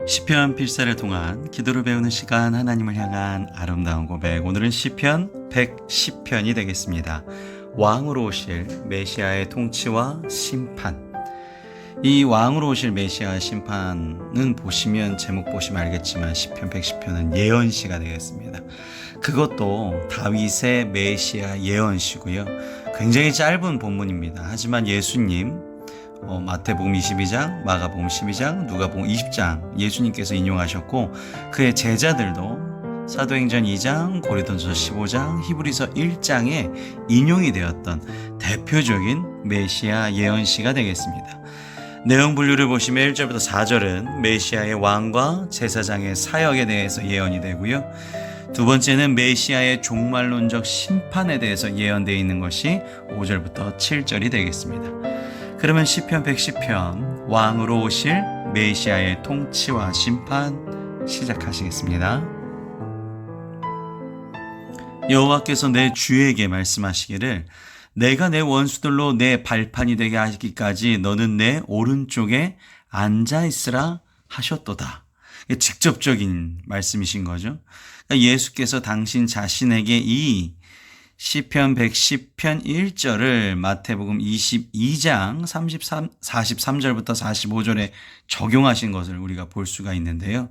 시편 필사를 통한 기도를 배우는 시간, 하나님을 향한 아름다운 고백. 오늘은 시편 110편이 되겠습니다. 왕으로 오실 메시아의 통치와 심판. 이 왕으로 오실 메시아의 심판은 보시면, 제목 보시면 알겠지만 시편 110편은 예언시가 되겠습니다. 그것도 다윗의 메시아 예언시고요. 굉장히 짧은 본문입니다. 하지만 예수님, 마태복음 22장, 마가복음 12장, 누가복음 20장 예수님께서 인용하셨고, 그의 제자들도 사도행전 2장, 고린도전서 15장, 히브리서 1장에 인용이 되었던 대표적인 메시아 예언시가 되겠습니다. 내용 분류를 보시면 1절부터 4절은 메시아의 왕과 제사장의 사역에 대해서 예언이 되고요. 두 번째는 메시아의 종말론적 심판에 대해서 예언되어 있는 것이 5절부터 7절이 되겠습니다. 그러면 시편 110편 왕으로 오실 메시아의 통치와 심판 시작하시겠습니다. 여호와께서 내 주에게 말씀하시기를, 내가 내 원수들로 내 발판이 되게 하기까지 너는 내 오른쪽에 앉아있으라 하셨도다. 직접적인 말씀이신 거죠. 예수께서 당신 자신에게 이 시편 110편 1절을 마태복음 22장 43절부터 45절에 적용하신 것을 우리가 볼 수가 있는데요.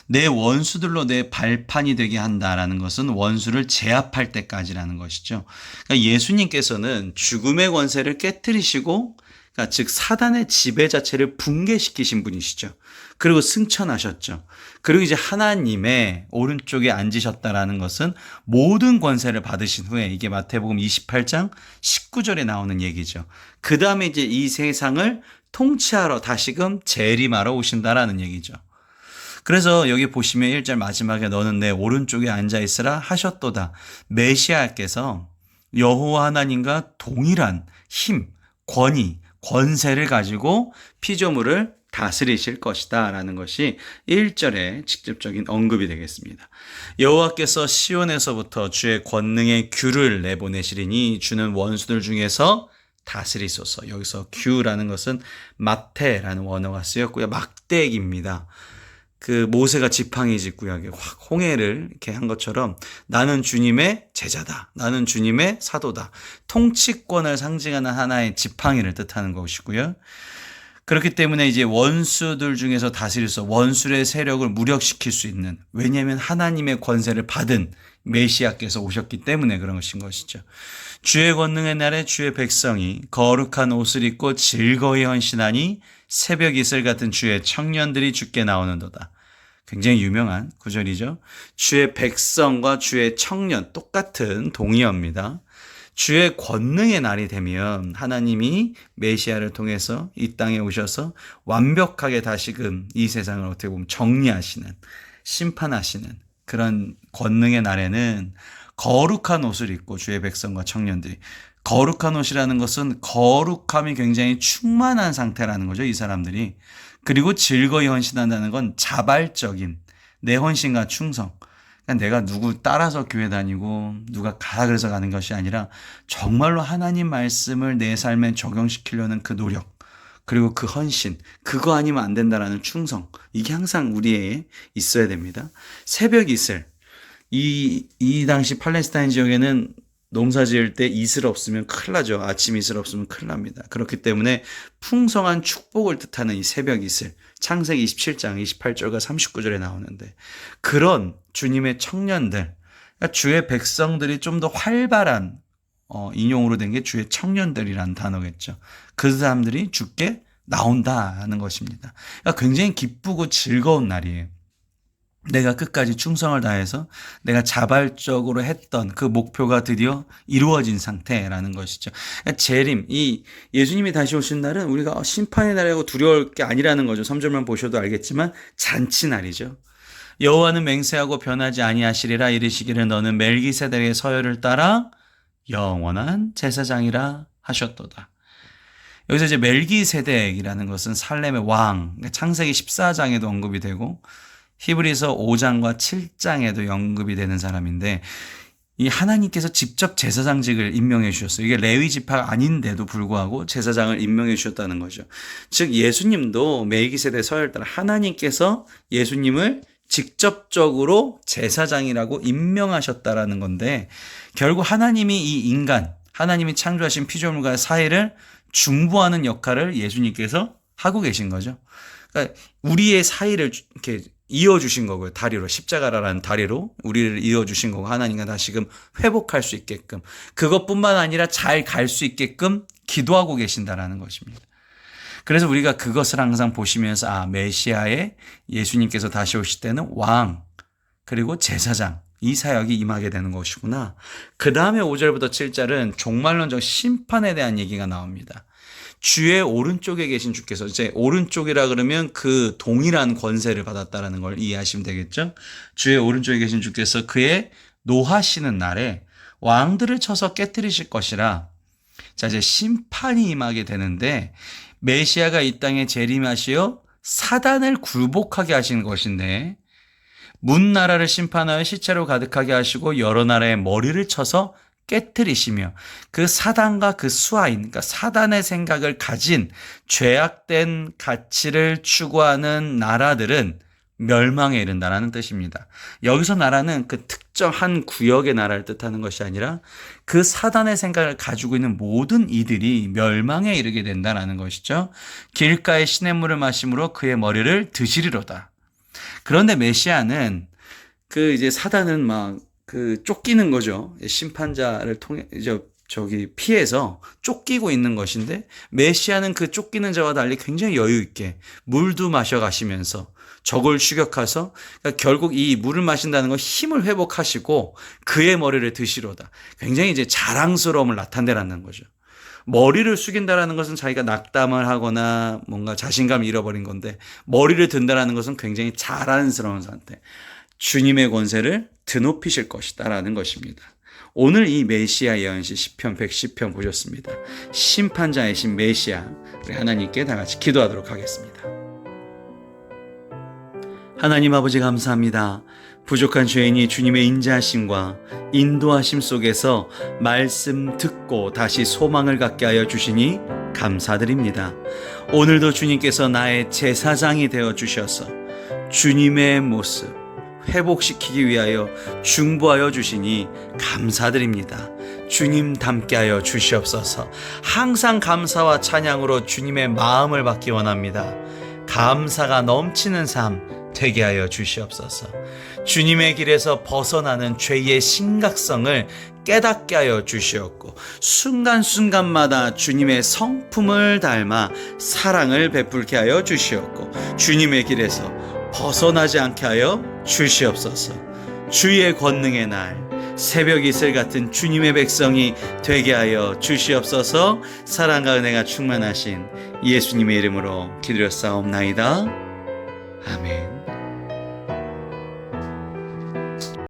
내 원수들로 내 발판이 되게 한다라는 것은 원수를 제압할 때까지라는 것이죠. 그러니까 예수님께서는 죽음의 권세를 깨뜨리시고, 그러니까 즉 사단의 지배 자체를 붕괴시키신 분이시죠. 그리고 승천하셨죠. 그리고 이제 하나님의 오른쪽에 앉으셨다라는 것은 모든 권세를 받으신 후에, 이게 마태복음 28장 19절에 나오는 얘기죠. 그 다음에 이제 이 세상을 통치하러 다시금 재림하러 오신다라는 얘기죠. 그래서 여기 보시면 1절 마지막에 너는 내 오른쪽에 앉아있으라 하셨도다. 메시아께서 여호와 하나님과 동일한 힘, 권위, 권세를 가지고 피조물을 다스리실 것이다 라는 것이 1절의 직접적인 언급이 되겠습니다. 여호와께서 시온에서부터 주의 권능의 규를 내보내시리니 주는 원수들 중에서 다스리소서. 여기서 규라는 것은 마테라는 원어가 쓰였고요. 막대기입니다. 그 모세가 지팡이 구약에 확 홍해를 이렇게 한 것처럼 나는 주님의 제자다, 나는 주님의 사도다, 통치권을 상징하는 하나의 지팡이를 뜻하는 것이고요. 그렇기 때문에 이제 원수들 중에서 다스려서 원수의 세력을 무력시킬 수 있는, 왜냐하면 하나님의 권세를 받은 메시아께서 오셨기 때문에 그런 것인 것이죠. 주의 권능의 날에 주의 백성이 거룩한 옷을 입고 즐거이 헌신하니 새벽 이슬 같은 주의 청년들이 주께 나오는도다. 굉장히 유명한 구절이죠. 주의 백성과 주의 청년, 똑같은 동의어입니다. 주의 권능의 날이 되면 하나님이 메시아를 통해서 이 땅에 오셔서 완벽하게 다시금 이 세상을 어떻게 보면 정리하시는, 심판하시는 그런 권능의 날에는 거룩한 옷을 입고 주의 백성과 청년들이, 거룩한 옷이라는 것은 거룩함이 굉장히 충만한 상태라는 거죠, 이 사람들이. 그리고 즐거이 헌신한다는 건 자발적인 내 헌신과 충성. 그러니까 내가 누구 따라서 교회 다니고 누가 가라 그래서 가는 것이 아니라 정말로 하나님 말씀을 내 삶에 적용시키려는 그 노력, 그리고 그 헌신, 그거 아니면 안 된다라는 충성, 이게 항상 우리에 있어야 됩니다. 새벽 이슬, 이 당시 팔레스타인 지역에는 농사 지을 때 이슬 없으면 큰일 나죠. 아침 이슬 없으면 큰일 납니다. 그렇기 때문에 풍성한 축복을 뜻하는 이 새벽 이슬, 창세기 27장 28절과 39절에 나오는데, 그런 주님의 청년들, 그러니까 주의 백성들이 좀 더 활발한, 인용으로 된 게 주의 청년들이라는 단어겠죠. 그 사람들이 주께 나온다는 것입니다. 그러니까 굉장히 기쁘고 즐거운 날이에요. 내가 끝까지 충성을 다해서 내가 자발적으로 했던 그 목표가 드디어 이루어진 상태라는 것이죠. 재림, 이 예수님이 다시 오신 날은 우리가 심판의 날이라고 두려울 게 아니라는 거죠. 3절만 보셔도 알겠지만 잔치날이죠. 여호와는 맹세하고 변하지 아니하시리라 이르시기를 너는 멜기세덱의 서열을 따라 영원한 제사장이라 하셨도다. 여기서 이제 멜기세덱이라는 것은 살렘의 왕, 창세기 14장에도 언급이 되고 히브리서 5장과 7장에도 언급이 되는 사람인데, 이 하나님께서 직접 제사장직을 임명해 주셨어요. 이게 레위 지파가 아닌데도 불구하고 제사장을 임명해 주셨다는 거죠. 즉 예수님도 멜기세덱 서열 따라 하나님께서 예수님을 직접적으로 제사장이라고 임명하셨다라는 건데, 결국 하나님이 이 인간, 하나님이 창조하신 피조물과의 사이를 중보하는 역할을 예수님께서 하고 계신 거죠. 그러니까 우리의 사이를 이렇게 이어주신 거고요. 다리로, 십자가라는 다리로 우리를 이어주신 거고, 하나님과 다시금 회복할 수 있게끔, 그것뿐만 아니라 잘 갈 수 있게끔 기도하고 계신다라는 것입니다. 그래서 우리가 그것을 항상 보시면서 메시아의 예수님께서 다시 오실 때는 왕 그리고 제사장, 이 사역이 임하게 되는 것이구나. 그 다음에 5절부터 7절은 종말론적 심판에 대한 얘기가 나옵니다. 주의 오른쪽에 계신 주께서, 이제 오른쪽이라 그러면 그 동일한 권세를 받았다라는 걸 이해하시면 되겠죠. 주의 오른쪽에 계신 주께서 그의 노하시는 날에 왕들을 쳐서 깨뜨리실 것이라. 자, 이제 심판이 임하게 되는데, 메시아가 이 땅에 재림하시어 사단을 굴복하게 하시는 것인데, 문 나라를 심판하여 시체로 가득하게 하시고 여러 나라의 머리를 쳐서 깨뜨리시며, 그 사단과 그 수하인, 그러니까 사단의 생각을 가진 죄악된 가치를 추구하는 나라들은 멸망에 이른다라는 뜻입니다. 여기서 나라는 그 특정 한 구역의 나라를 뜻하는 것이 아니라 그 사단의 생각을 가지고 있는 모든 이들이 멸망에 이르게 된다라는 것이죠. 길가의 시냇물을 마심으로 그의 머리를 드시리로다. 그런데 메시아는 그 이제 사단은 막 그 쫓기는 거죠. 심판자를 통해 피해서 쫓기고 있는 것인데, 메시아는 그 쫓기는 자와 달리 굉장히 여유 있게 물도 마셔 가시면서 적을 추격해서, 그러니까 결국 이 물을 마신다는 건 힘을 회복하시고 그의 머리를 드시로다. 굉장히 이제 자랑스러움을 나타내라는 거죠. 머리를 숙인다라는 것은 자기가 낙담을 하거나 뭔가 자신감을 잃어버린 건데, 머리를 든다라는 것은 굉장히 자랑스러운 상태. 주님의 권세를 드높이실 것이다라는 것입니다. 오늘 이 메시아 예언시 시편 110편 보셨습니다. 심판자이신 메시아, 우리 하나님께 다 같이 기도하도록 하겠습니다. 하나님 아버지 감사합니다. 부족한 죄인이 주님의 인자하심과 인도하심 속에서 말씀 듣고 다시 소망을 갖게 하여 주시니 감사드립니다. 오늘도 주님께서 나의 제사장이 되어 주셔서 주님의 모습 회복시키기 위하여 중보하여 주시니 감사드립니다. 주님 닮게 하여 주시옵소서. 항상 감사와 찬양으로 주님의 마음을 받기 원합니다. 감사가 넘치는 삶 되게 하여 주시옵소서. 주님의 길에서 벗어나는 죄의 심각성을 깨닫게 하여 주시옵고, 순간순간마다 주님의 성품을 닮아 사랑을 베풀게 하여 주시옵고, 주님의 길에서 벗어나지 않게 하여 주시옵소서. 주의 권능의 날, 새벽 이슬 같은 주님의 백성이 되게 하여 주시옵소서. 사랑과 은혜가 충만하신 예수님의 이름으로 기도드렸사옵나이다. 아멘.